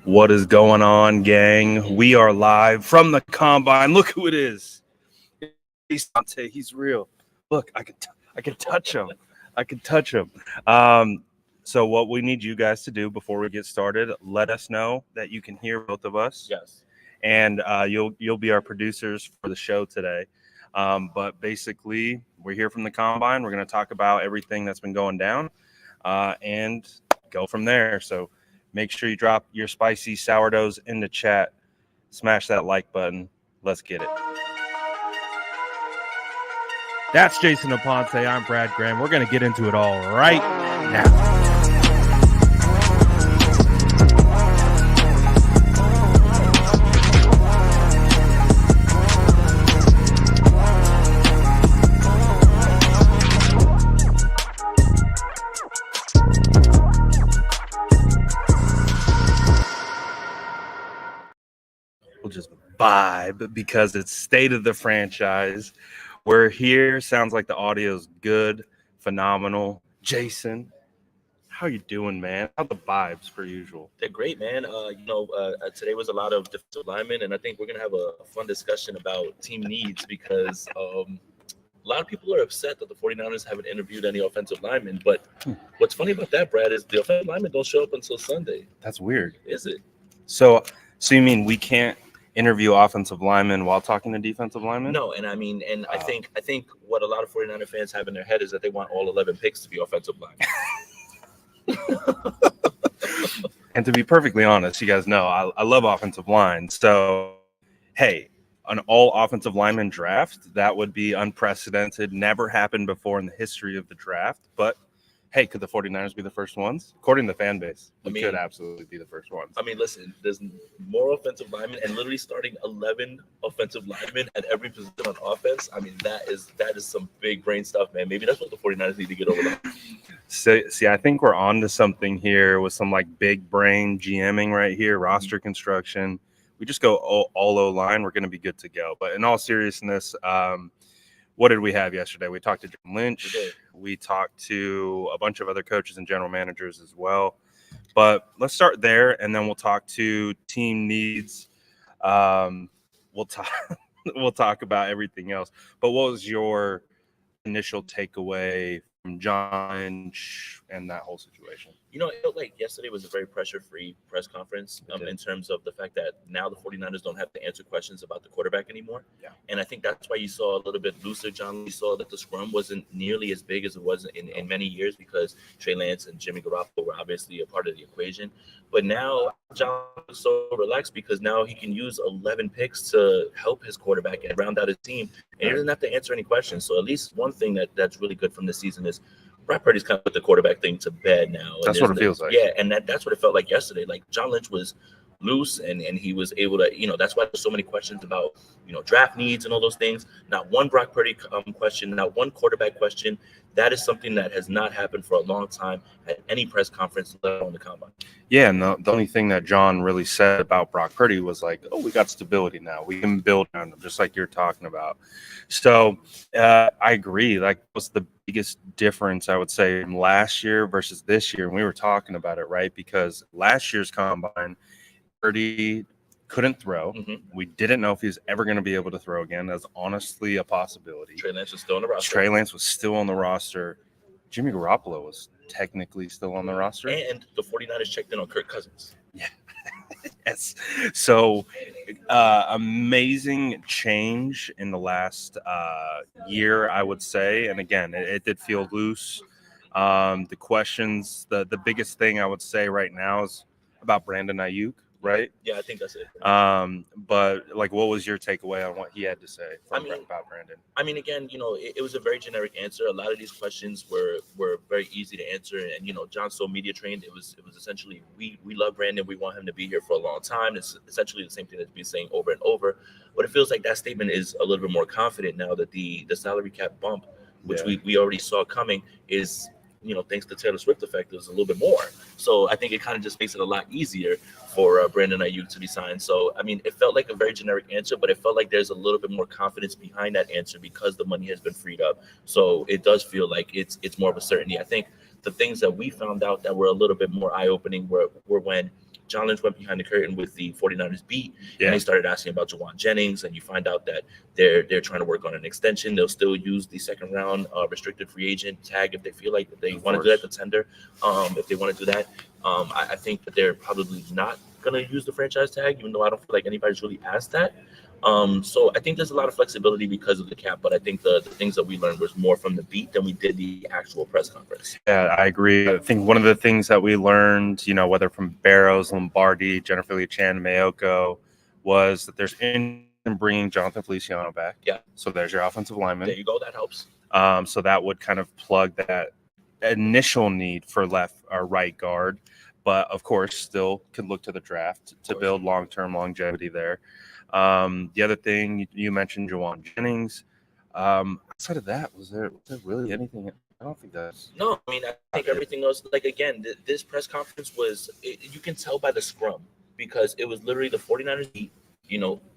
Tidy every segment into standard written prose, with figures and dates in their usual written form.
What is going on, gang? We are live from the combine. Look who it is. He's real. Look, I can touch him. I can touch him. So what we need you guys to do before we get started, let us know that you can hear both of us. Yes. And you'll be our producers for the show today. But basically, we're here from the combine. We're going to talk about everything that's been going down and go from there. So make sure you drop your spicy sourdoughs in the chat. Smash that like button. Let's get it. That's Jason Aponte. I'm Brad Graham. We're going to get into it all right now. We'll just vibe because it's state of the franchise. We're here. Sounds like the audio's good, phenomenal. Jason, how you doing, man? How the vibes per usual? They're great, man. Today was a lot of defensive linemen, and I think we're going to have a fun discussion about team needs because a lot of people are upset that the 49ers haven't interviewed any offensive linemen. But what's funny about that, Brad, is the offensive linemen don't show up until Sunday. That's weird. Is it? So you mean we can't interview offensive linemen while talking to defensive linemen? No, and I think what a lot of 49er fans have in their head is that they want all 11 picks to be offensive linemen. And to be perfectly honest, you guys know I love offensive line. So, hey, an all offensive lineman draft, that would be unprecedented, never happened before in the history of the draft. But hey, could the 49ers be the first ones? According to the fan base, we could absolutely be the first ones. I mean, listen, there's more offensive linemen and literally starting 11 offensive linemen at every position on offense. I mean, that is some big brain stuff, man. Maybe that's what the 49ers need to get over. See, I think we're on to something here with some like big brain GMing right here, roster construction. We just go all O-line, we're going to be good to go. But in all seriousness, what did we have yesterday? We talked to John Lynch. We talked to a bunch of other coaches and general managers as well. But let's start there, and then we'll talk to team needs. We'll talk about everything else. But what was your initial takeaway from John Lynch and that whole situation? You know, it felt like yesterday was a very pressure-free press conference in terms of the fact that now the 49ers don't have to answer questions about the quarterback anymore. Yeah. And I think that's why you saw a little bit looser. John Lee saw that the scrum wasn't nearly as big as it was in many years because Trey Lance and Jimmy Garoppolo were obviously a part of the equation. But now John is so relaxed because now he can use 11 picks to help his quarterback and round out his team. And he doesn't have to answer any questions. So at least one thing that's really good from this season is Brock Purdy's kind of put the quarterback thing to bed now. That's what it feels like. Yeah, and that's what it felt like yesterday. Like John Lynch was loose and he was able to, that's why there's so many questions about, draft needs and all those things. Not one Brock Purdy question, not one quarterback question. That is something that has not happened for a long time at any press conference, let alone the combine. Yeah, and the only thing that John really said about Brock Purdy was like, oh, we got stability now. We can build on them, just like you're talking about. So I agree. Like, what's the biggest difference, I would say, from last year versus this year? And we were talking about it, right? Because last year's combine, Purdy couldn't throw. Mm-hmm. We didn't know if he was ever going to be able to throw again. That's honestly a possibility. Trey Lance was still on the roster. Trey Lance was still on the roster. Jimmy Garoppolo was technically still on the roster. And the 49ers checked in on Kirk Cousins. Yeah. Yes. So amazing change in the last year, I would say. And again, it did feel loose. The questions, the biggest thing I would say right now is about Brandon Ayuk. Right? Yeah, I think that's it. But like, what was your takeaway on what he had to say about Brandon? I mean, again, it was a very generic answer. A lot of these questions were very easy to answer, and John's so media trained. It was essentially we love Brandon. We want him to be here for a long time. It's essentially the same thing that's been saying over and over. But it feels like that statement is a little bit more confident now that the salary cap bump, which we already saw coming, is. Thanks to Taylor Swift effect, it was a little bit more. So I think it kind of just makes it a lot easier for Brandon Ayuk to be signed. So, I mean, it felt like a very generic answer, but it felt like there's a little bit more confidence behind that answer because the money has been freed up. So it does feel like it's more of a certainty. I think the things that we found out that were a little bit more eye-opening were when John Lynch went behind the curtain with the 49ers beat, Yeah. and they started asking about Jawan Jennings, and you find out that they're trying to work on an extension. They'll still use the second round restricted free agent tag if they feel like they want to do that, the tender, if they want to do that. I think that they're probably not going to use the franchise tag, even though I don't feel like anybody's really asked that. So I think there's a lot of flexibility because of the cap, but I think the things that we learned was more from the beat than we did the actual press conference. Yeah, I agree. I think one of the things that we learned, whether from Barrows, Lombardi, Jennifer Lee Chan, Mayoko, was that there's in bringing Jonathan Feliciano back. Yeah. So there's your offensive lineman. There you go. That helps. So that would kind of plug that initial need for left or right guard, but of course still could look to the draft to build long-term longevity there. The other thing you mentioned, Jawan Jennings. Outside of that, was there really anything? I don't think that's. No, I mean, I think everything else, like, again, this press conference was, you can tell by the scrum, because it was literally the 49ers beat,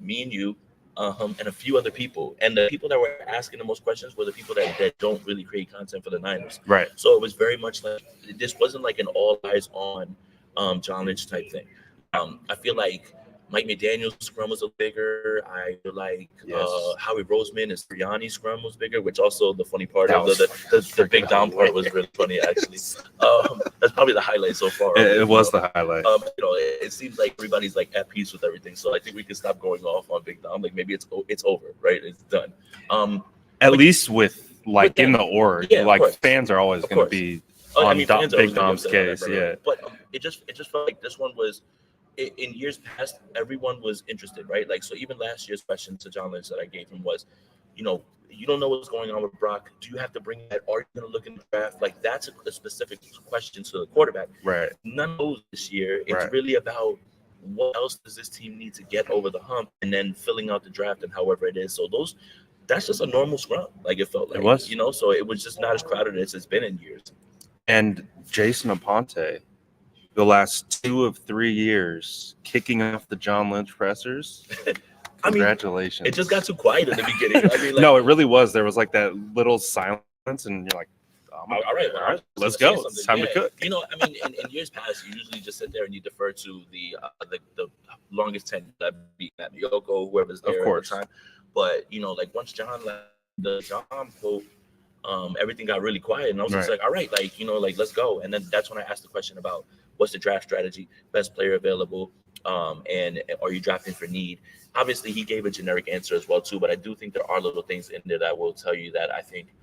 me and you, and a few other people. And the people that were asking the most questions were the people that don't really create content for the Niners. Right. So it was very much like, this wasn't like an all eyes on John Lynch type thing. I feel like Mike McDaniel's scrum was a bigger. I feel like Howie Roseman and Sirianni's scrum was bigger, which also the funny part of the big down part was really funny, actually. That's probably the highlight so far. It was the highlight. It seems like everybody's like at peace with everything. So I think we can stop going off on Big Dom. Like, maybe it's over, right? It's done. At least with in the org, fans are always going to be on Big Dom's case. Right. Yeah. But it just felt like this one was. In years past, everyone was interested, right? Like, so even last year's question to John Lynch that I gave him was, you don't know what's going on with Brock. Do you have to bring that? Are you going to look in the draft? Like, that's a specific question to the quarterback. Right. None of those this year. It's really about what else does this team need to get over the hump, and then filling out the draft and however it is. So that's just a normal scrum. Like, it felt like, it was. So it was just not as crowded as it's been in years. And Jason Aponte, the last 2 of 3 years, kicking off the John Lynch pressers. Congratulations. It just got too quiet in the beginning. No, it really was. There was like that little silence, and you're like, all right, let's go. It's time to cook. In years past, you usually just sit there and you defer to the longest tenure that be at Mayoko, whoever's there at the time. But once John left the John quote, everything got really quiet, and I was just like, all right, let's go. And then that's when I asked the question about what's the draft strategy, best player available, and are you drafting for need? Obviously, he gave a generic answer as well too, but I do think there are little things in there that will tell you that I think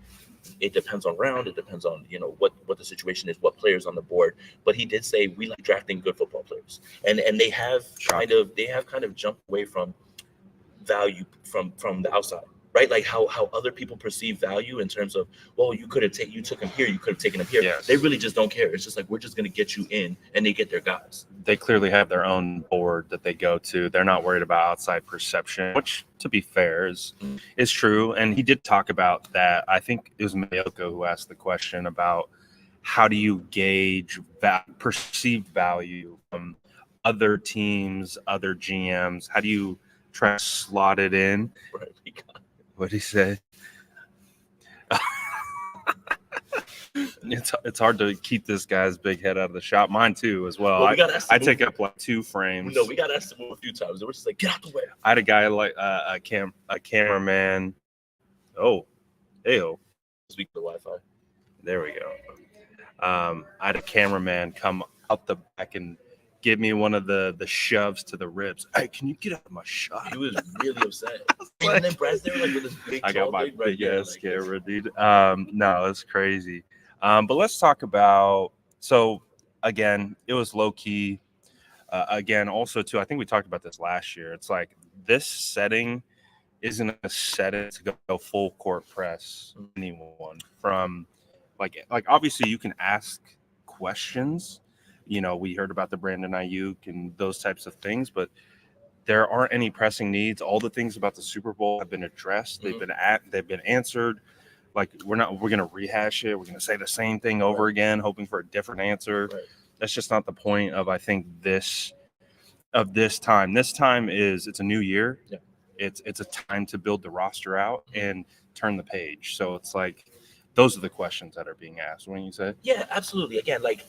it depends on round, it depends on what the situation is, what players on the board. But he did say we like drafting good football players, and they have kind of jumped away from value from the outside. Right, like how other people perceive value in terms of, well, you took him here, you could have taken him here. Yes. They really just don't care. It's just like, we're just going to get you in, and they get their guys. They clearly have their own board that they go to. They're not worried about outside perception, which, to be fair, is true. And he did talk about that. I think it was Mayoko who asked the question about how do you gauge perceived value from other teams, other GMs? How do you try to slot it in? Right. What did he say? It's hard to keep this guy's big head out of the shop. Mine too, as well. I take up like 2 frames. No, we got asked to move a few times. They were just like, get out the way. I had a guy like a cameraman. Oh, heyo. Speak to the Wi-Fi. There we go. I had a cameraman come out the back and give me one of the shoves to the ribs. Hey, can you get out of my shot? He was really upset. And then Brad's there with his big. I got my big ass camera, dude. No, it's crazy. But let's talk about. So again, it was low key. Again, also too, I think we talked about this last year. It's like this setting isn't a setting to go full court press anyone from. Like obviously you can ask questions. We heard about the Brandon Ayuk and those types of things, but there aren't any pressing needs. All the things about the Super Bowl have been addressed. They've been answered. Like we're going to rehash it. We're going to say the same thing over again, hoping for a different answer. Right. That's just not the point of, I think, this time. This time it's a new year. Yeah. It's a time to build the roster out and turn the page. So it's like, those are the questions that are being asked. What do you say? Yeah, absolutely. Again, like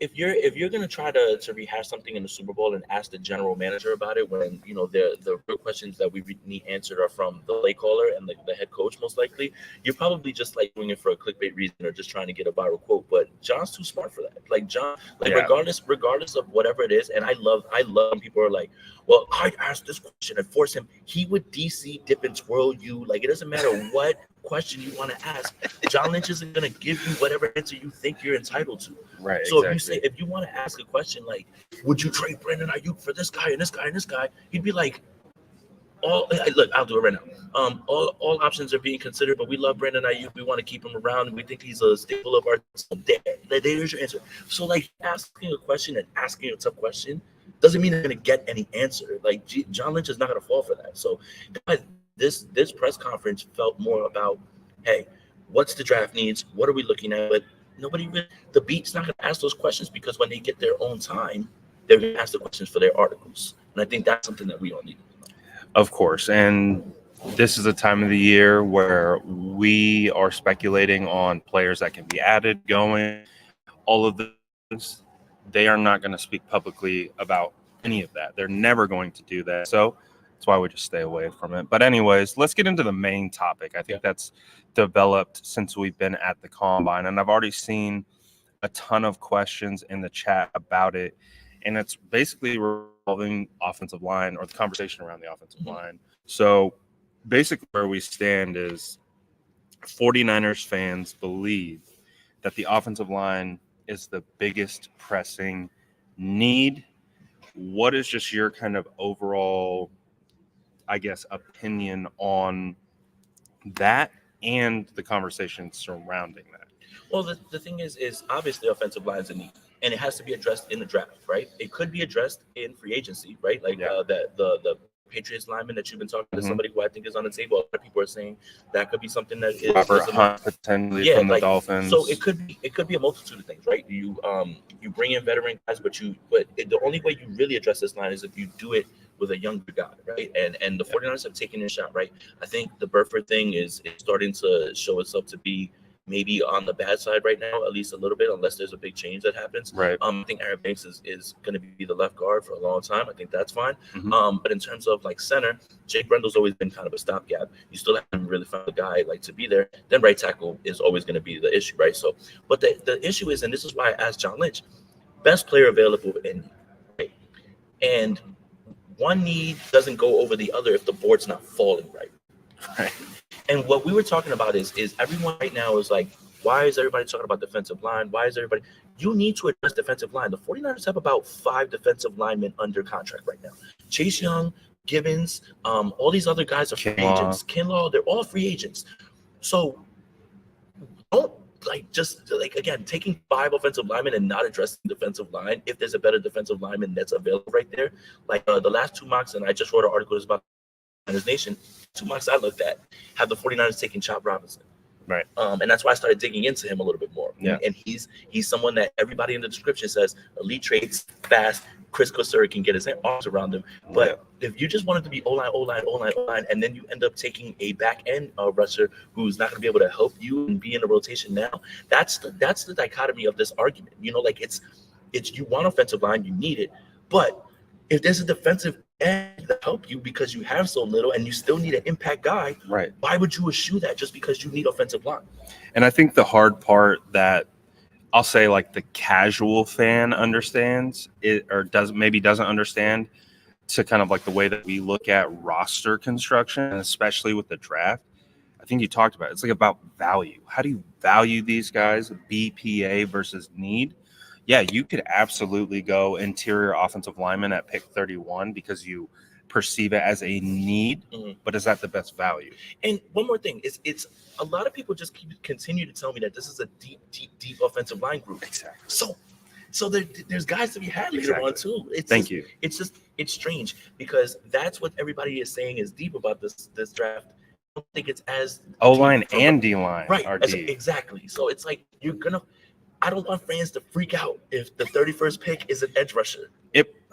if you're gonna try to rehash something in the Super Bowl and ask the general manager about it, when you know the real questions that we need answered are from the play caller and the head coach, most likely, you're probably just like doing it for a clickbait reason or just trying to get a viral quote. But John's too smart for that. Like John, like Yeah. regardless of whatever it is, and I love when people are like, well, I asked this question and force him. He would DC dip and twirl you. Like it doesn't matter what question you want to ask. John Lynch isn't gonna give you whatever answer you think you're entitled to. Right. So Exactly. if you want to ask a question like, would you trade Brandon Ayuk for this guy and this guy and this guy? He'd be like, look, I'll do it right now. All options are being considered, but we love Brandon Ayuk. We want to keep him around, and we think he's a staple of our team. There's your answer. So like asking a question and asking a tough question doesn't mean they're gonna get any answer. Like John Lynch is not gonna fall for that. So guys, this press conference felt more about, hey, what's the draft needs? What are we looking at? But the beat's not going to ask those questions, because when they get their own time, they're going to ask the questions for their articles. And I think that's something that we all need. Of course. And this is a time of the year where we are speculating on players that can be added, going, all of this. They are not going to speak publicly about any of that. They're never going to do that. So that's why we just stay away from it. But anyways, let's get into the main topic. I think that's developed since we've been at the combine, and I've already seen a ton of questions in the chat about it, and it's basically revolving offensive line, or the conversation around the offensive line. So basically where we stand is 49ers fans believe that the offensive line is the biggest pressing need. What is just your kind of overall, I guess, opinion on that and the conversation surrounding that? Well, the thing is obviously offensive line's a need, and it has to be addressed in the draft, right? It could be addressed in free agency, right? Like the Patriots lineman that you've been talking to, somebody who I think is on the table. A lot of people are saying that could be something that is Robert Hunt potentially from the Dolphins. So it could be a multitude of things, right? You bring in veteran guys, but the only way you really address this line is if you do it with a younger guy, right? And the 49ers have taken a shot, right? I think the Burford thing is starting to show itself to be maybe on the bad side right now, at least a little bit, unless there's a big change that happens. Right. I think Aaron Banks is going to be the left guard for a long time. I think that's fine. But in terms of like center, Jake Brendle's always been kind of a stopgap. You still haven't really found a guy like to be there. Then right tackle is always going to be the issue, right? So, but the issue is, and this is why I asked John Lynch, best player available in need, right? And one need doesn't go over the other if the board's not falling right. Right. And what we were talking about is everyone right now is like, why is everybody talking about defensive line? Why is everybody? You need to address defensive line. The 49ers have about 5 defensive linemen under contract right now. Chase Young, Gibbons, all these other guys are free agents. Kinlaw, they're all free agents. So don't again, taking 5 offensive linemen and not addressing defensive line if there's a better defensive lineman that's available right there. Like the last 2 mocks, and I just wrote an article about Niners Nation. 2 mocks I looked at have the 49ers taking Chop Robinson. Right. And that's why I started digging into him a little bit more. Yeah. And he's someone that everybody in the description says elite traits, fast. Chris Kosuri can get his arms around him. But if you just wanted to be O-line, and then you end up taking a back end rusher who's not going to be able to help you and be in the rotation now, that's the dichotomy of this argument. You know, like it's you want offensive line, you need it, but if there's a defensive end to help you because you have so little and you still need an impact guy, right? Why would you eschew that just because you need offensive line? And I think the hard part that I'll say, like, the casual fan understands it, or doesn't understand, to kind of like the way that we look at roster construction, and especially with the draft. I think you talked about it. It's like about value. How do you value these guys? BPA versus need. Yeah, you could absolutely go interior offensive lineman at pick 31 because you perceive it as a need, but is that the best value? And one more thing, it's a lot of people just continue to tell me that this is a deep offensive line group. Exactly. So there's guys to be had later on too. Thank you. It's strange because that's what everybody is saying is deep about this draft. I don't think it's as O-line and D-line, right? are deep. Exactly. So it's like I don't want fans to freak out if the 31st pick is an edge rusher.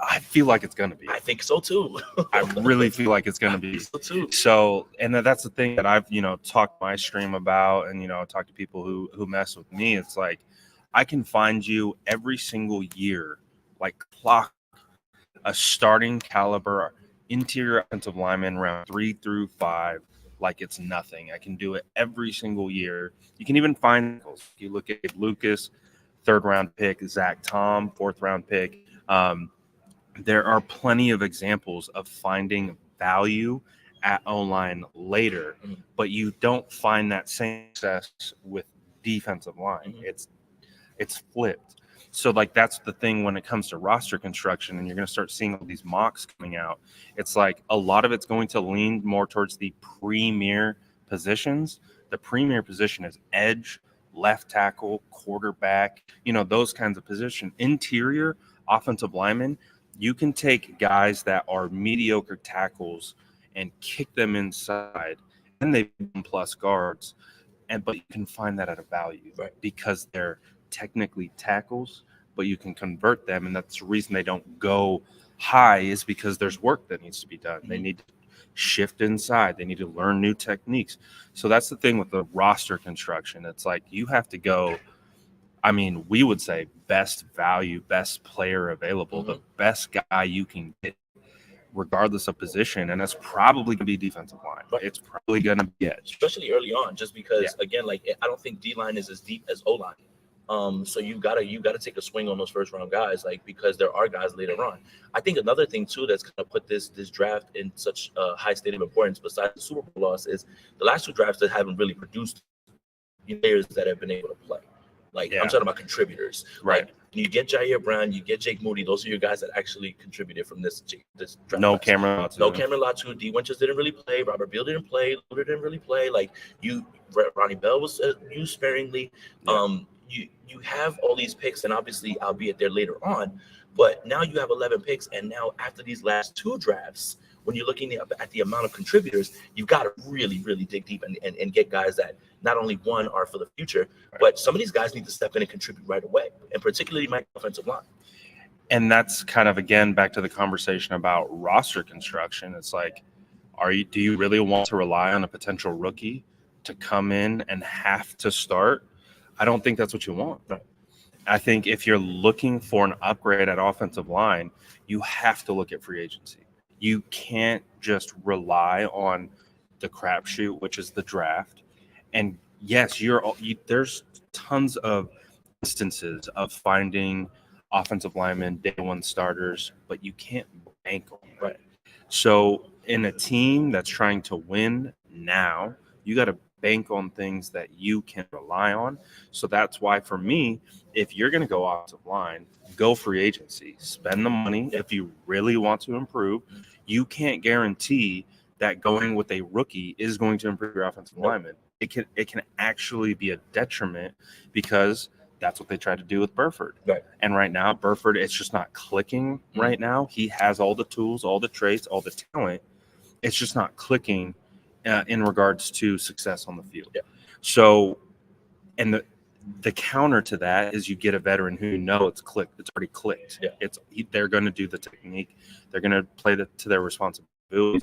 I feel like it's going to be. I think so too. I really feel like it's going to be. So too. So, and that's the thing that I've, talked my stream about, and, talked to people who mess with me. It's like, I can find you every single year, like clock, a starting caliber interior offensive lineman round 3 through 5, like it's nothing. I can do it every single year. You can even find, you look at Lucas, 3rd-round pick, Zach Tom, 4th-round pick. There are plenty of examples of finding value at O-line later, but you don't find that same success with defensive line. It's flipped. So like that's the thing when it comes to roster construction, and you're going to start seeing all these mocks coming out. It's like a lot of it's going to lean more towards the premier positions. The premier position is edge, left tackle, quarterback, those kinds of positions. Interior offensive linemen, you can take guys that are mediocre tackles and kick them inside, and they become plus guards. But you can find that at a value, right? Because they're technically tackles, but you can convert them, and that's the reason they don't go high, is because there's work that needs to be done. They need to shift inside. They need to learn new techniques. So that's the thing with the roster construction. It's like you have to go, we would say best value, best player available, the best guy you can get regardless of position, and that's probably going to be defensive line. But it's probably going to be edge. Especially early on, just because, again, like I don't think D-line is as deep as O-line. So you gotta take a swing on those first round guys, like, because there are guys later on. I think another thing too that's gonna put this draft in such a high state of importance, besides the Super Bowl loss, is the last 2 drafts that haven't really produced players that have been able to play. Like I'm talking about contributors, right? Like, you get Jair Brown, you get Jake Moody. Those are your guys that actually contributed from this draft. No Cameron Latu. D. Winters didn't really play. Robert Beal didn't play. Luder didn't really play. Like Ronnie Bell was used sparingly. Yeah. You have all these picks, and obviously, albeit they're later on, but now you have 11 picks, and now after these last 2 drafts, when you're looking at the amount of contributors, you've got to really, really dig deep and get guys that not only one are for the future, but some of these guys need to step in and contribute right away, and particularly my offensive line. And that's kind of, again, back to the conversation about roster construction. It's like, do you really want to rely on a potential rookie to come in and have to start? I don't think that's what you want. I think if you're looking for an upgrade at offensive line, you have to look at free agency. You can't just rely on the crapshoot, which is the draft. And yes, there's tons of instances of finding offensive linemen, day one starters, but you can't bank on them. Right. So in a team that's trying to win now, you got to bank on things that you can rely on. So that's why, for me, if you're going to go offensive line, go free agency, spend the money. If you really want to improve, you can't guarantee that going with a rookie is going to improve your offensive lineman. It can actually be a detriment, because that's what they tried to do with Burford. Right. And right now, Burford, it's just not clicking right now. He has all the tools, all the traits, all the talent. It's just not clicking in regards to success on the field. Yeah. So, and the counter to that is you get a veteran who it's clicked. It's already clicked. Yeah. They're going to do the technique. They're going to play to their responsibilities.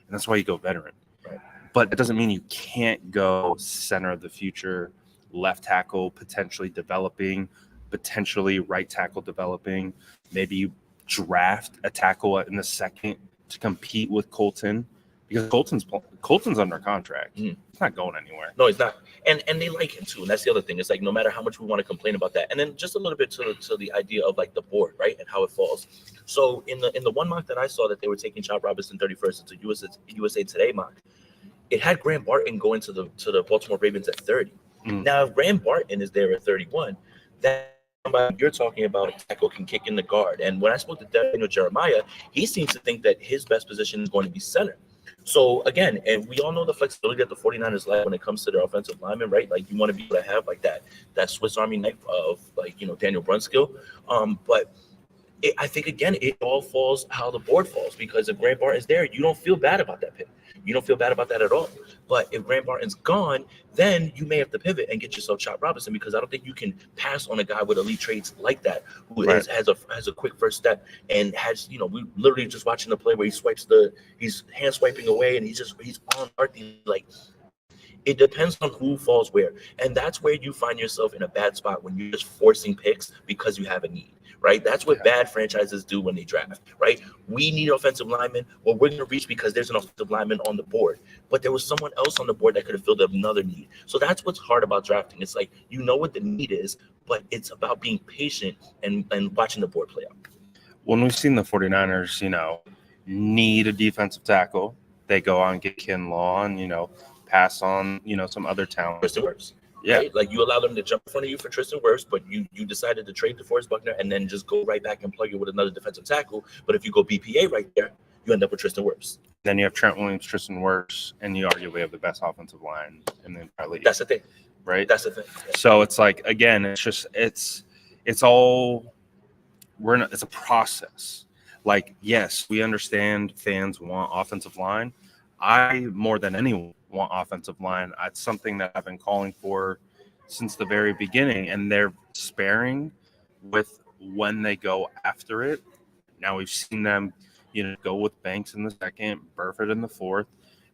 And that's why you go veteran. Right. But it doesn't mean you can't go center of the future, left tackle potentially developing, potentially right tackle developing. Maybe you draft a tackle in the second to compete with Colton, because Colton's under contract. He's not going anywhere. No, he's not. And they like him too. And that's the other thing. It's like, no matter how much we want to complain about that. And then just a little bit to the idea of like the board, right? And how it falls. So in the one mock that I saw that they were taking Chop Robinson 31st, it's a USA Today mock, it had Graham Barton going to the Baltimore Ravens at 30. Now, if Graham Barton is there at 31, that you're talking about a tackle can kick in the guard. And when I spoke to Daniel Jeremiah, he seems to think that his best position is going to be center. So again, and we all know the flexibility that the 49ers like when it comes to their offensive linemen, right? Like, you want to be able to have like that Swiss Army knife of, like, Daniel Brunskill. But I think, again, it all falls how the board falls, because if Graham Barton is there, you don't feel bad about that pick. You don't feel bad about that at all. But if Graham Barton's gone, then you may have to pivot and get yourself Chop Robinson, because I don't think you can pass on a guy with elite traits like that, who has a quick first step and has, we literally just watching the play where he's hand swiping away and he's on Artie. Like, It depends on who falls where. And that's where you find yourself in a bad spot when you're just forcing picks because you have a need, right? That's what bad franchises do when they draft, right? We need offensive linemen. Well, we're going to reach because there's an offensive lineman on the board. But there was someone else on the board that could have filled up another need. So that's what's hard about drafting. It's like, you know what the need is, but it's about being patient and watching the board play out. When we've seen the 49ers, need a defensive tackle, they go out and get Kinlaw and, pass on, some other talent. Tristan Wirfs. Yeah. Right? Like, you allow them to jump in front of you for Tristan Wirfs, but you decided to trade DeForest Buckner and then just go right back and plug it with another defensive tackle. But if you go BPA right there, you end up with Tristan Wirfs. Then you have Trent Williams, Tristan Wirfs, and you arguably have the best offensive line in the entire league. That's the thing. Right? That's the thing. Yeah. So it's like, again, it's all it's a process. Like, yes, we understand fans want offensive line. I, more than anyone, want offensive line. It's something that I've been calling for since the very beginning, and they're sparing with when they go after it. Now we've seen them, go with Banks in the second, Burford in the fourth.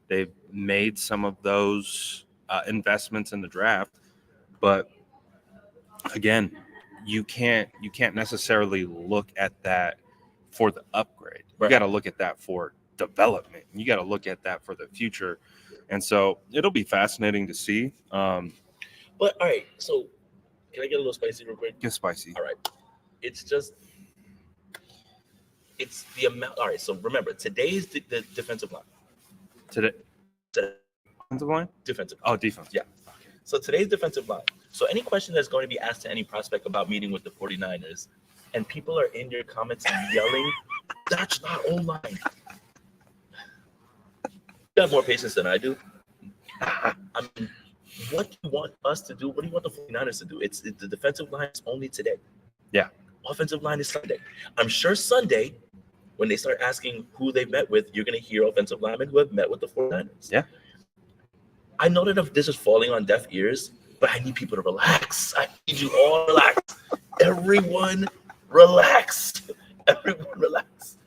They've made some of those investments in the draft, but again, you can't necessarily look at that for the upgrade. You got to look at that for development. You got to look at that for the future. And so it'll be fascinating to see. But all right, so can I get a little spicy real quick? Get spicy. All right. It's the amount. All right, so remember, today's the defensive line. Today. Defensive line? Defensive. Oh, defense. Yeah. So today's defensive line. So any question that's going to be asked to any prospect about meeting with the 49ers, and people are in your comments yelling, that's not O-line. You have more patience than I do. I mean, what do you want us to do? What do you want the 49ers to do? It's the defensive line is only today. Yeah. Offensive line is Sunday. I'm sure Sunday, when they start asking who they've met with, you're going to hear offensive linemen who have met with the 49ers. Yeah. I know that if this is falling on deaf ears, but I need people to relax. I need you all to relax. Everyone relax. Everyone relax.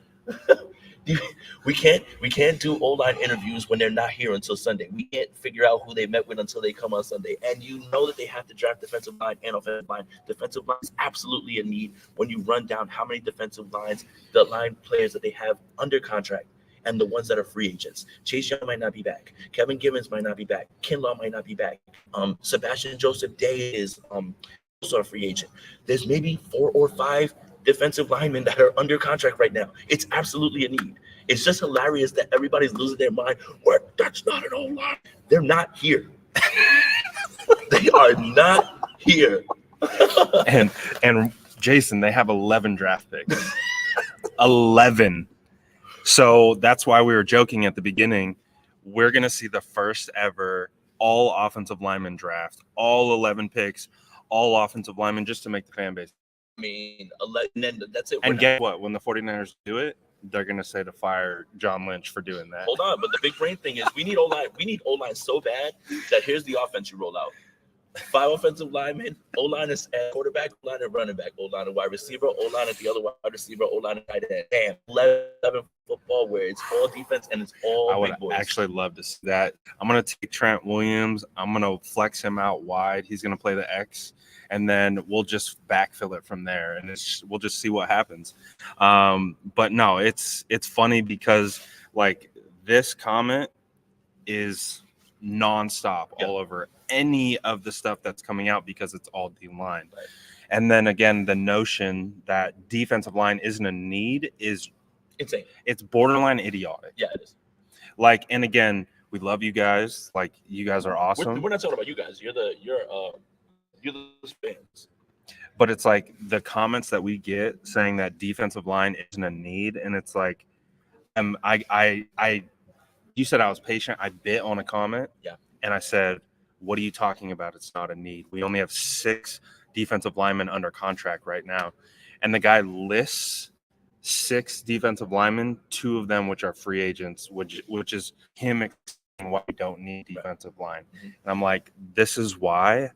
We can't do O-line interviews when they're not here until Sunday. We can't figure out who they met with until they come on Sunday. And you know that they have to draft defensive line and offensive line. Defensive line is absolutely a need when you run down how many defensive lines, the line players that they have under contract, and the ones that are free agents. Chase Young might not be back. Kevin Givens might not be back. Kinlaw might not be back. Sebastian Joseph Day is also a free agent. There's maybe 4 or 5 defensive linemen that are under contract right now. It's absolutely a need. It's just hilarious that everybody's losing their mind. That's not an O-line. They're not here. They are not here. and Jason, they have 11 draft picks. 11. So that's why we were joking at the beginning. We're going to see the first ever all offensive lineman draft, all 11 picks, all offensive linemen, just to make the fan base. I mean, 11, and that's it. And guess what? When the 49ers do it, they're going to say to fire John Lynch for doing that. Hold on. But the big brain thing is we need O-line. We need O-line so bad that here's the offense you roll out. 5 offensive linemen, O-line is at quarterback, O-line and running back, O-line and wide receiver, O-line at the other wide receiver, O-line and tight end. Damn, 11 football where it's all defense and it's all I would big boys. actually love to see that. I'm going to take Trent Williams. I'm going to flex him out wide. He's going to play the X, and then we'll just backfill it from there, and we'll just see what happens. But no, it's funny because like this comment is nonstop all over any of the stuff that's coming out because it's all D-line. Right. And then again, the notion that defensive line isn't a need is insane. It's borderline idiotic. Yeah, it is. Like, and again, we love you guys. Like, you guys are awesome. We're not talking about you guys. You're the fans. But it's like the comments that we get saying that defensive line isn't a need, and it's like, you said I was patient. I bit on a comment. Yeah. And I said, what are you talking about? It's not a need. We only have 6 defensive linemen under contract right now. And the guy lists 6 defensive linemen, 2 of them which are free agents, which is him explaining why we don't need defensive line. And I'm like, this is why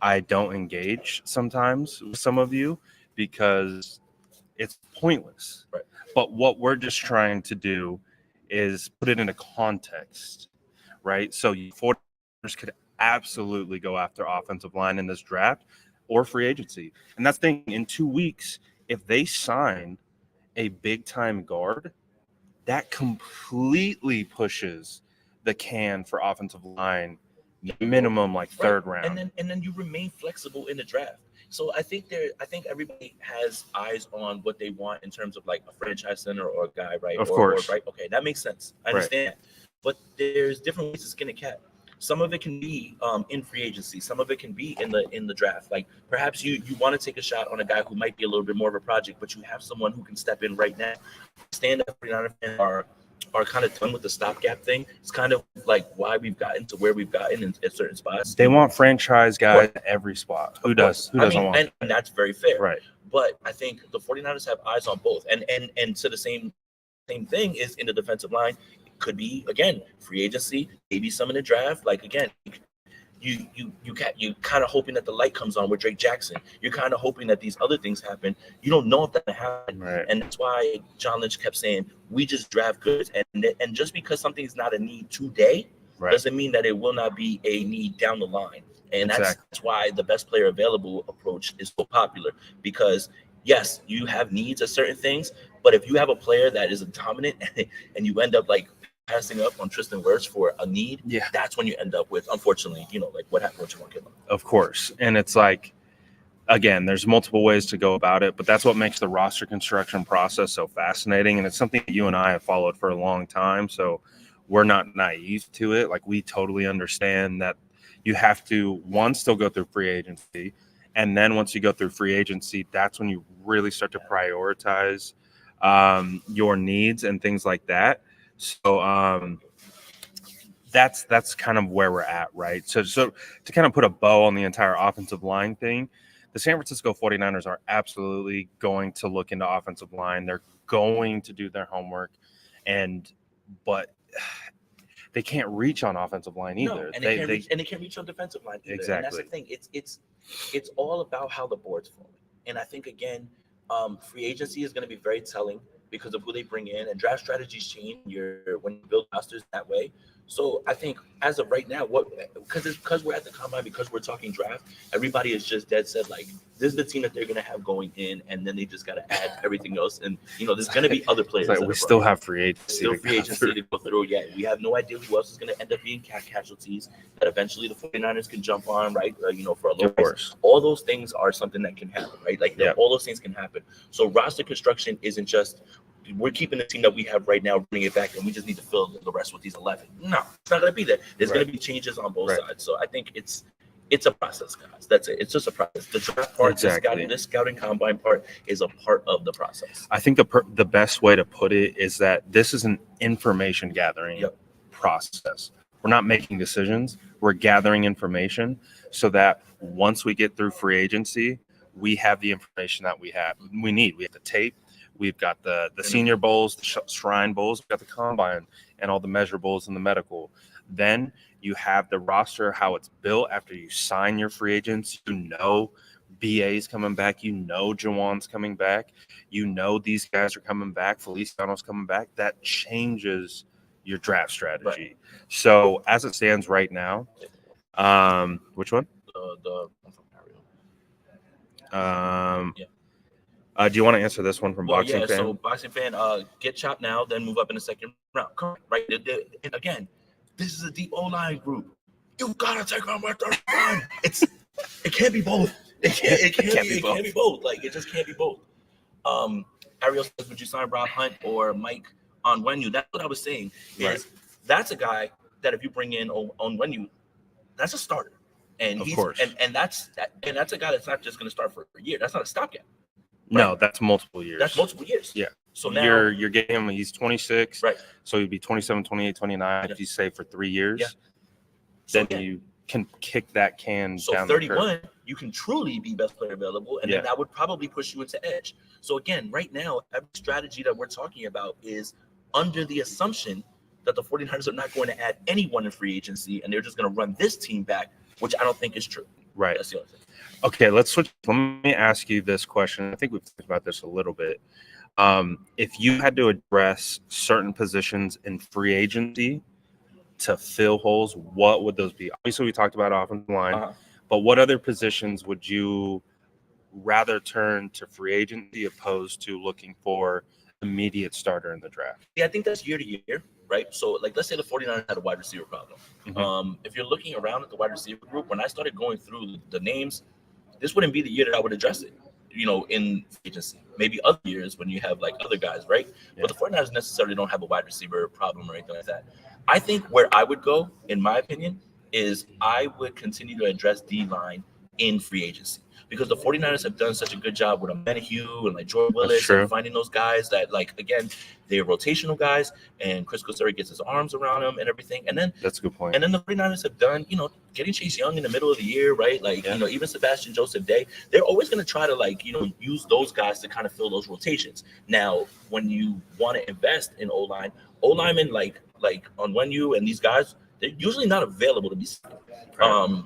I don't engage sometimes with some of you, because it's pointless. Right. But what we're just trying to do is put it into context, right? So you could absolutely go after offensive line in this draft or free agency. And that's the thing, in 2 weeks, if they sign a big time guard, that completely pushes the can for offensive line minimum like third round. And then you remain flexible in the draft. So I think everybody has eyes on what they want in terms of like a franchise center or a guy, right? Of course. Right. Okay, that makes sense. I understand. But there's different ways to skin a cat. Some of it can be in free agency. Some of it can be in the draft. Like perhaps you want to take a shot on a guy who might be a little bit more of a project, but you have someone who can step in right now. Stand up 49er fans are kind of done with the stopgap thing. It's kind of like why we've gotten to where we've gotten in certain spots. They want franchise guys at every spot. Who doesn't want? And that's very fair. Right. But I think the 49ers have eyes on both. And so the same thing is in the defensive line. It could be, again, free agency, maybe some in the draft. Like, again, you kind of hoping that the light comes on with Drake Jackson. You're kind of hoping that these other things happen. You don't know if that happen, right. And that's why John Lynch kept saying we just draft goods, and just because something's not a need today doesn't mean that it will not be a need down the line. And that's why the best player available approach is so popular, because yes, you have needs at certain things, but if you have a player that is a dominant and you end up like passing up on Tristan Wirfs for a need, that's when you end up with, unfortunately, like what happened with Javon Kinlaw. Of course. And it's like, again, there's multiple ways to go about it, but that's what makes the roster construction process so fascinating. And it's something that you and I have followed for a long time. So we're not naive to it. Like, we totally understand that you have to, one, still go through free agency. And then once you go through free agency, that's when you really start to prioritize your needs and things like that. So that's kind of where we're at, right? So to kind of put a bow on the entire offensive line thing, the San Francisco 49ers are absolutely going to look into offensive line. They're going to do their homework, but they can't reach on offensive line either. No, and they can't reach on defensive line either. Exactly. And that's the thing. It's all about how the board's falling. And I think, again, free agency is going to be very telling because of who they bring in, and draft strategies change when you build rosters that way. So I think as of right now, because we're at the combine, because we're talking draft, everybody is just dead set like this is the team that they're going to have going in, and then they just got to add everything else. And there's going to be other players. Like we still have free agency. To go through. Yeah, we have no idea who else is going to end up being casualties that eventually the 49ers can jump on, right? For a low price. All those things are something that can happen, right? Like all those things can happen. So roster construction isn't just we're keeping the team that we have right now, bringing it back, and we just need to fill the rest with these 11. No, it's not going to be that. There's going to be changes on both sides. So I think it's a process, guys. That's it. It's just a process. The draft part, this scouting combine part is a part of the process. I think the best way to put it is that this is an information gathering process. We're not making decisions. We're gathering information so that once we get through free agency, we have the information that we need. We have the tape. We've got the Senior Bowls, the Shrine Bowls, we've got the Combine, and all the measurables and the medical. Then you have the roster, how it's built after you sign your free agents. BA's coming back. Jawan's coming back. These guys are coming back. Feliciano's coming back. That changes your draft strategy. Right. So as it stands right now, which one? The from Ariel. Do you want to answer this one from Boxing Fan? So Boxing Fan, get chopped now, then move up in the second round. Correct, right? And again, this is a deep O-line group. You gotta take them with the run. It can't be both. It can't be both. Like it just can't be both. Ariel says, would you sign Rob Hunt or Mike Onwenu? That's what I was saying. That's a guy that if you bring in Onwenu, that's a starter. And of course. And that's a guy that's not just gonna start for a year. That's not a stopgap. Right. No, that's multiple years. Yeah. So now you're getting him, he's 26. Right. So he'd be 27, 28, 29 if you save for 3 years. Yeah. Then you can kick that can down 31, the curve. You can truly be best player available, and then that would probably push you into edge. So again, right now, every strategy that we're talking about is under the assumption that the 49ers are not going to add anyone in free agency, and they're just going to run this team back, which I don't think is true. Right. That's the only thing. Okay, let's switch. Let me ask you this question. I think we've talked about this a little bit. If you had to address certain positions in free agency, to fill holes, what would those be? Obviously, we talked about offensive line, but what other positions would you rather turn to free agency opposed to looking for immediate starter in the draft? Yeah, I think that's year to year, right? So, like, let's say the 49ers had a wide receiver problem. If you're looking around at the wide receiver group, when I started going through the names, this wouldn't be the year that I would address it, in free agency. Maybe other years when you have, like, other guys, right? Yeah. But the 49ers necessarily don't have a wide receiver problem or anything like that. I think where I would go, in my opinion, is I would continue to address D-line in free agency. Because the 49ers have done such a good job with Amenahue and like Jordan Willis and finding those guys that, like, again, they're rotational guys, and Chris Kosari gets his arms around them and everything. And then that's a good point. And then the 49ers have done, getting Chase Young in the middle of the year, right? Like, even Sebastian Joseph Day, they're always going to try to, like, use those guys to kind of fill those rotations. Now, when you want to invest in O-linemen like Onwenu and these guys, they're usually not available to be signed.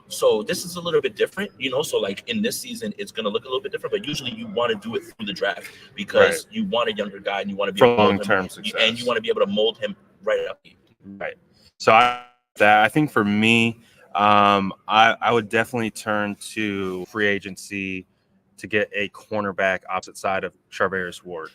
So this is a little bit different, so like in this season, it's going to look a little bit different, but usually you want to do it through the draft because you want a younger guy and you want to be for long-term success, and you want to be able to mold him right up. Right. So I think for me, I would definitely turn to free agency to get a cornerback opposite side of Charvarius Ward.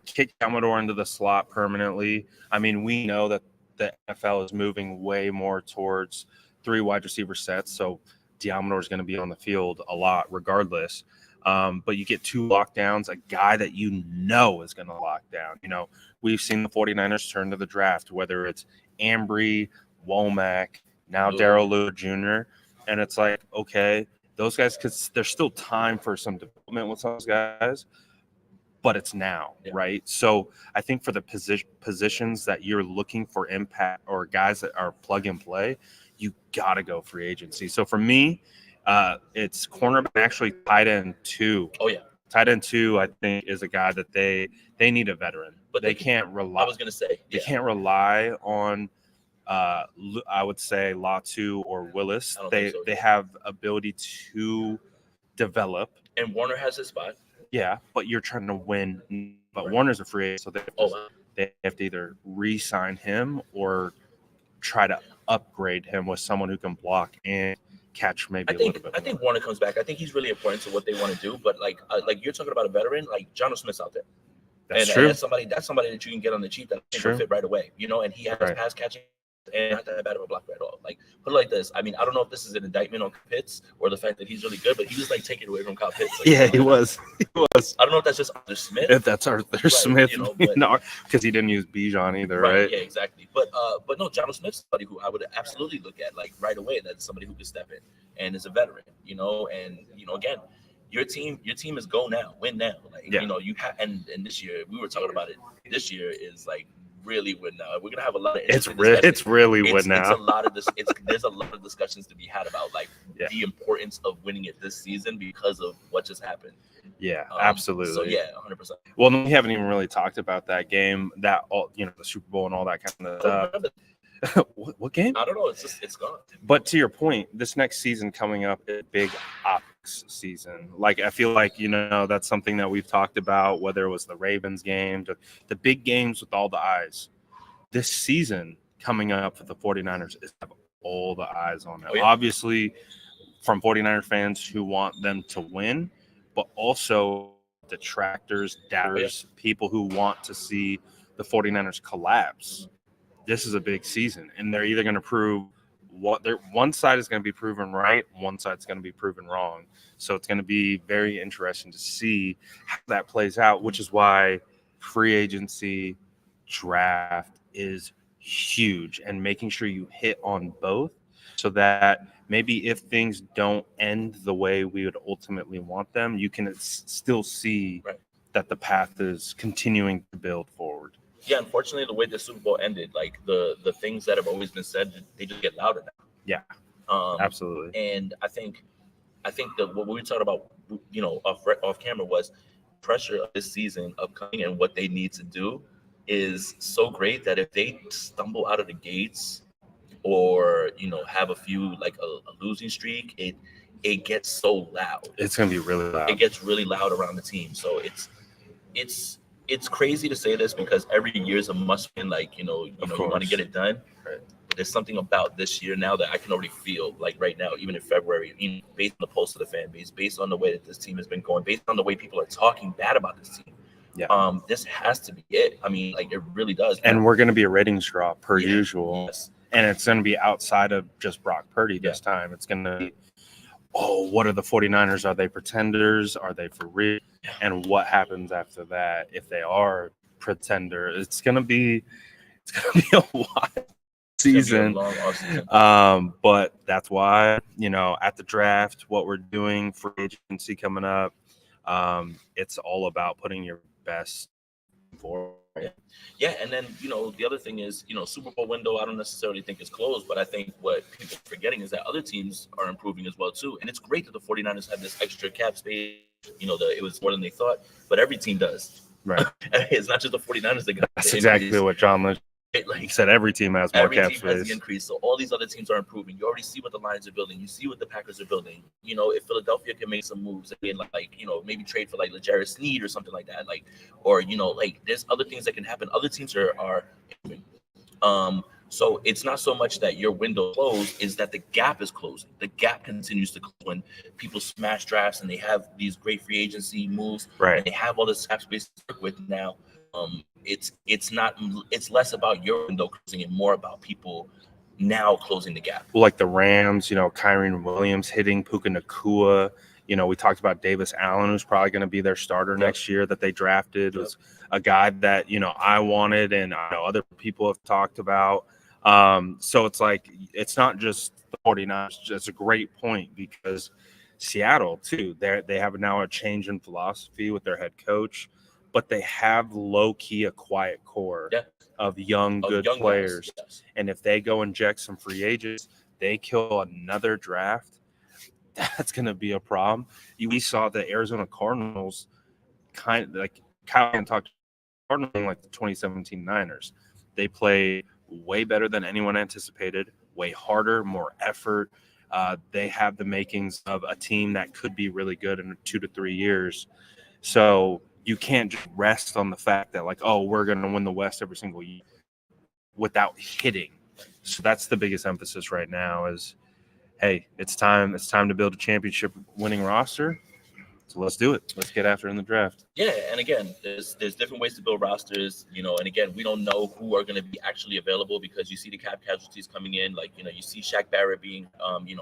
Kick Commodore into the slot permanently. I mean, we know that the NFL is moving way more towards 3 wide receiver sets, so Diamador is going to be on the field a lot regardless. But you get 2 lockdowns, a guy that is going to lock down. We've seen the 49ers turn to the draft, whether it's Ambry, Womack, now Darrell Lewis Jr., and it's like, okay, those guys, because there's still time for some development with those guys, but it's now, right? So I think for the positions that you're looking for impact or guys that are plug and play, you got to go free agency. So for me, it's cornerback, actually tight end 2. Oh, yeah. Tight end 2, I think, is a guy that they need a veteran. But they can't rely. I was going to say. They can't rely on, I would say, Latu or Willis. They have ability to develop. And Warner has his spot. Yeah, but you're trying to win. But Warner's a free agent, so they have to either re-sign him or try to upgrade him with someone who can block and catch maybe a little bit more. I think Warner comes back. I think he's really important to what they want to do. But like you're talking about a veteran, like John Smith's out there. That's true. And that's somebody that you can get on the cheap that can fit right away. And he has pass catching and not that bad of a blocker at all. Like, put it like this. I mean, I don't know if this is an indictment on Pitts or the fact that he's really good, but he was like taking away from Kyle Pitts. Like, he was. He was. I don't know if that's just Arthur Smith. If that's Arthur Smith, because he didn't use Bijan either, right? Yeah, exactly. But no, John Smith's somebody who I would absolutely look at like right away. That's somebody who could step in and is a veteran, and again, your team is go now, win now. Like, you have, and this year we were talking about it. This year is like really win now. We're gonna have a lot of it's really win now. It's a lot of this. There's a lot of discussions to be had about like the importance of winning it this season because of what just happened. Yeah, absolutely. So 100%. Well, we haven't even really talked about that game, the Super Bowl and all that kind of stuff. What game? I don't know. It's gone. But to your point, this next season coming up is a big optics season. Like, I feel like, that's something that we've talked about, whether it was the Ravens game, the big games with all the eyes. This season coming up for the 49ers is have all the eyes on it. Oh, yeah. Obviously, from 49er fans who want them to win, but also detractors, doubters, people who want to see the 49ers collapse. This is a big season, and they're either going to prove one side is going to be proven right, one side's going to be proven wrong. So it's going to be very interesting to see how that plays out, which is why free agency draft is huge, and making sure you hit on both so that maybe if things don't end the way we would ultimately want them, you can still see that the path is continuing to build forward. Yeah, unfortunately, the way the Super Bowl ended, like the things that have always been said, they just get louder now. Yeah, absolutely. And I think that what we were talking about, off camera, was pressure of this season upcoming and what they need to do is so great that if they stumble out of the gates or have a few like a losing streak, it gets so loud. It's gonna be really loud. It gets really loud around the team. So it's crazy to say this because every year is a must win. Like you want to get it done. Right. there's something about this year now that I can already feel, like right now, even in February, based on the pulse of the fan base, based on the way that this team has been going, based on the way people are talking bad about this team. Yeah. This has to be it. I mean, like, it really does. And we're going to be a ratings draw per Yeah, usual. yes. And it's going to be outside of just Brock Purdy this time. It's going to be, what are the 49ers? Are they pretenders? Are they for real? And what happens after that if they are pretender? It's going to be a wild season. Long offseason. But that's why, at the draft, what we're doing, free agency coming up, it's all about putting your best forward. Yeah, and then the other thing is, Super Bowl window, I don't necessarily think is closed, but I think what people are forgetting is that other teams are improving as well too. And it's great that the 49ers have this extra cap space. It was more than they thought, but every team does. Right. It's not just the 49ers that got That's exactly what John Lynch said. Every team has more cap space. Has the increase, so all these other teams are improving. You already see what the Lions are building. You see what the Packers are building. If Philadelphia can make some moves, and maybe trade for like L'Jarius Sneed or something like that, or there's other things that can happen. Other teams are improving. So it's not so much that your window closed, is that the gap is closing. The gap continues to close when people smash drafts and they have these great free agency moves, right? And they have all this cap space to work with now. It's less about your window closing and more about people now closing the gap. Well, like the Rams, Kyren Williams hitting Puka Nacua. We talked about Davis Allen, who's probably going to be their starter next year, that they drafted. Was a guy that, I wanted, and I know other people have talked about. So it's like, it's not just the 49ers. It's a great point, because Seattle too, they have now a change in philosophy with their head coach, but they have low-key a quiet core of young good players. Yes. And if they go inject some free agents, they kill another draft, that's going to be a problem. We saw the Arizona Cardinals kind of like Kyle talked Cardinals like the 2017 Niners. They play way better than anyone anticipated, way harder, more effort. They have the makings of a team that could be really good in 2 to 3 years. So you can't just rest on the fact that we're going to win the West every single year without hitting. So that's the biggest emphasis right now is, hey, it's time to build a championship winning roster. So let's do it. Let's get after it in the draft. Yeah, and again, there's different ways to build rosters, and again, we don't know who are going to be actually available, because you see the cap casualties coming in, you see Shaq Barrett being,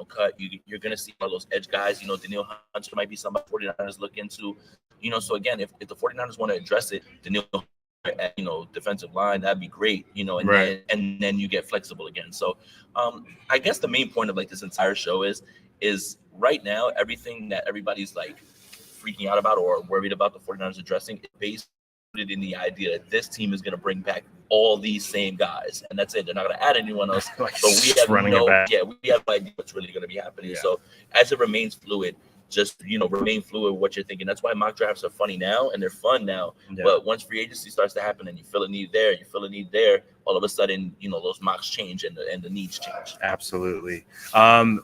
cut. You're going to see all those edge guys, Daniil Hunter might be somebody 49ers look into, so again, if the 49ers want to address it, Daniil at defensive line, that'd be great, and then you get flexible again. So I guess the main point of this entire show is right now, everything that everybody's freaking out about or worried about the 49ers addressing is based in the idea that this team is going to bring back all these same guys, and that's it. They're not going to add anyone else. So we have no idea what's really going to be happening. Yeah. So as it remains fluid, just remain fluid with what you're thinking. That's why mock drafts are funny now and they're fun now. Yeah. But once free agency starts to happen and you feel a need there, all of a sudden those mocks change and the needs change. Absolutely.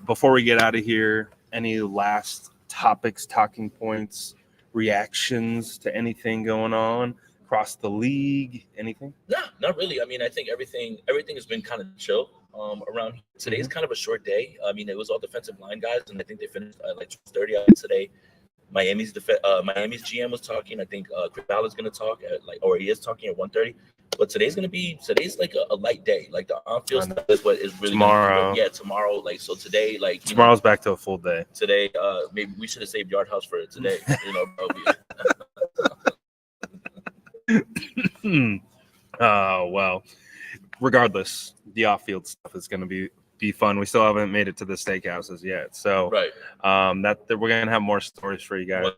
Before we get out of here, any last topics, talking points, reactions to anything going on across the league? Anything? No, not really. I mean, I think everything has been kind of chill. Around today's kind of a short day. I mean, it was all defensive line guys, and I think they finished at 12:30 today. Miami's GM was talking. I think Chris Ballard's going to talk at or he is talking at 1:30. But today's like a light day. The on-field stuff is what is really tomorrow. Tomorrow. So today, tomorrow's back to a full day. Today, maybe we should have saved Yard House for today. Well, regardless, the off-field stuff is going to be fun. We still haven't made it to the steakhouses yet, so right. That we're going to have more stories for you guys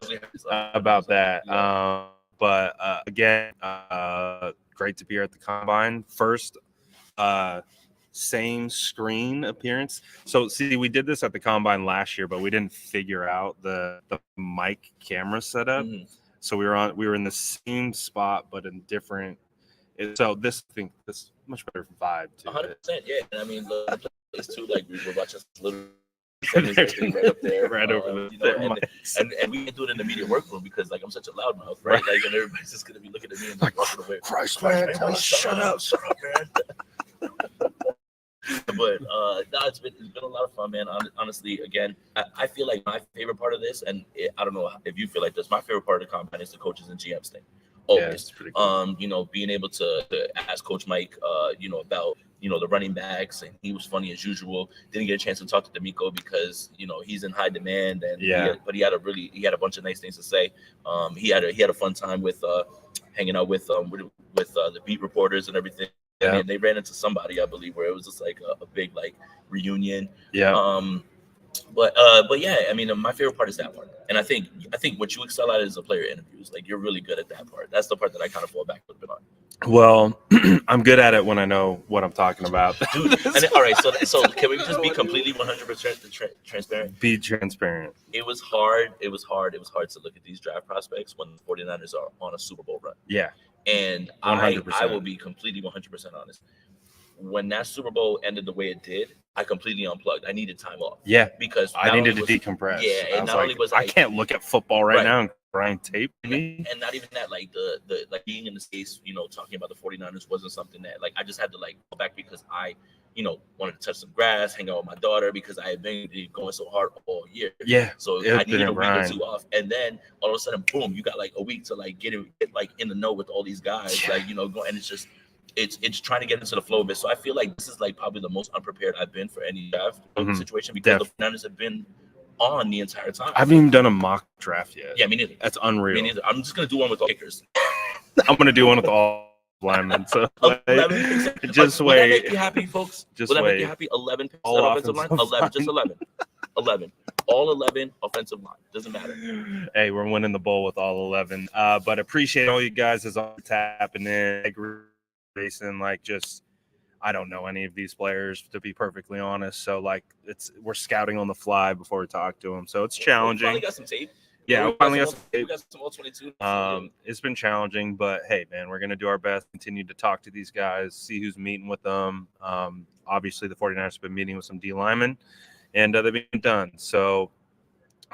about that. Yeah. But again, great to be here at the Combine. First, same screen appearance. So see, we did this at the Combine last year, but we didn't figure out the mic camera setup. Mm-hmm. So we were in the same spot, but in different. So this much better vibe too. 100%, yeah. And I mean, the place too, we were watching little right up there, right over there. And we can do it in the media workroom because I'm such a loudmouth, right? And everybody's just gonna be looking at me and walking away. Christ, man, shut up, man. But no, it's been a lot of fun, man. Honestly, again, I feel like my favorite part of this, and I don't know if you feel like this. My favorite part of the combine is the coaches and GMs thing. Yeah, Always, it's pretty cool. you know, being able to ask Coach Mike, you know, about the running backs, and he was funny as usual. Didn't get a chance to talk to D'Amico because he's in high demand, and Yeah. he had a bunch of nice things to say. He had a fun time with hanging out with the beat reporters and everything. Yeah. And they ran into somebody, I believe, where it was just like a big like reunion. Yeah. But yeah, I mean, my favorite part is that part, and I think what you excel at is the player interviews. Like you're really good at that part. That's the part that I kind of fall back a little bit on. Well, I'm good at it when I know what I'm talking about. Dude, and all right, so can we just be completely 100% transparent? Be transparent. It was hard to look at these draft prospects when the 49ers are on a Super Bowl run. Yeah. And 100%. I will be completely 100% honest. When that Super Bowl ended the way it did, I completely unplugged. I needed time off. Yeah, because I needed to decompress. Yeah, and not only was I can't look at football right now and grind tape. And not even that, like the like being in the States, talking about the 49ers wasn't something that like I just had to like go back because I wanted to touch some grass, hang out with my daughter because I had been going so hard all year. Yeah. So I needed a week or two off. And then all of a sudden, boom, you got like a week to like get like in the know with all these guys. Like, go, and it's just it's trying to get into the flow of it. So I feel like this is like probably the most unprepared I've been for any draft situation because the 49ers have been on the entire time. I haven't even done a mock draft yet. Yeah, me neither. That's unreal. Me neither. I'm just gonna do one with all kickers. I'm gonna do one with all linemen. So just Will wait. that make you happy, folks? Just will that wait. make you happy? 11 picks All at offensive line. 11, just 11. 11. All 11 offensive line. Doesn't matter. Hey, we're winning the bowl with all 11. But appreciate all you guys as always tapping in. Jason, like just I don't know any of these players to be perfectly honest. So like we're scouting on the fly before we talk to them. So it's challenging. We finally got some tape. Yeah, we finally got some tape. We got some all 22. It's been challenging, but hey, man, we're gonna do our best. Continue to talk to these guys, see who's meeting with them. Obviously, the 49ers have been meeting with some D linemen, and they've been done. So,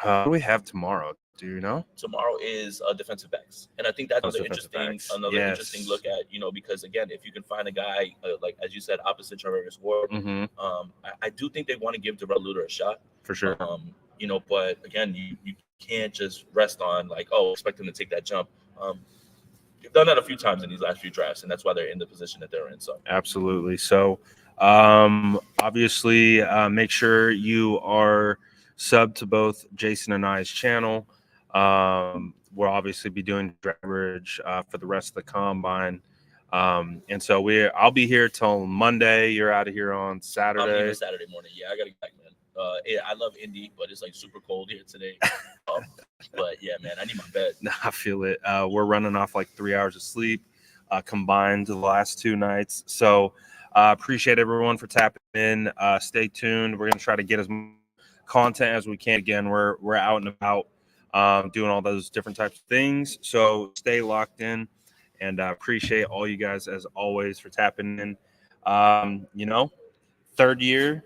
what do we have tomorrow? Do you know? Tomorrow is defensive backs, and I think that's another interesting look at because again, if you can find a guy like as you said opposite Travis Ward, I do think they want to give Darrell Luter a shot for sure. But again, you can't just rest on like expect them to take that jump. You've done that a few times in these last few drafts, and that's why they're in the position that they're in. So absolutely. So obviously, make sure you are sub to both Jason and I's channel. We'll obviously be doing draft coverage for the rest of the combine. And so I'll be here till Monday. You're out of here on Saturday. I'm leaving Saturday morning. Yeah, I gotta get back, man. I love Indy, but it's like super cold here today. But yeah, man, I need my bed. I feel it. We're running off like 3 hours of sleep combined the last 2 nights. So appreciate everyone for tapping in. Stay tuned. We're gonna try to get as much content as we can. Again, we're out and about. Doing all those different types of things. So stay locked in and appreciate all you guys as always for tapping in. 3rd year.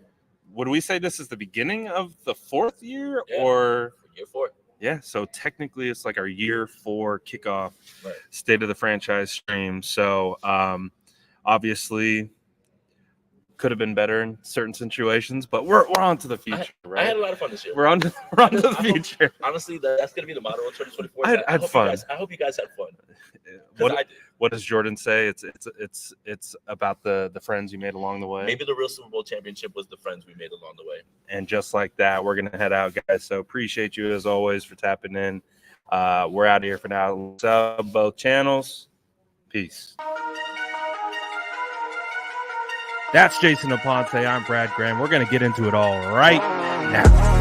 Would we say this is the beginning of the 4th year or year 4? Yeah. So technically it's like our year 4 kickoff state of the franchise stream. So obviously could have been better in certain situations, but we're on to the future, right? I had a lot of fun this year. We're on to the future. Honestly, that's going to be the motto of 2024. I had fun. I hope you guys had fun. What does Jordan say? It's about the friends you made along the way. Maybe the real Super Bowl championship was the friends we made along the way. And just like that, we're going to head out, guys. So appreciate you as always for tapping in. We're out of here for now. Sub both channels. Peace. That's Jason Aponte. I'm Brad Graham. We're going to get into it all right now.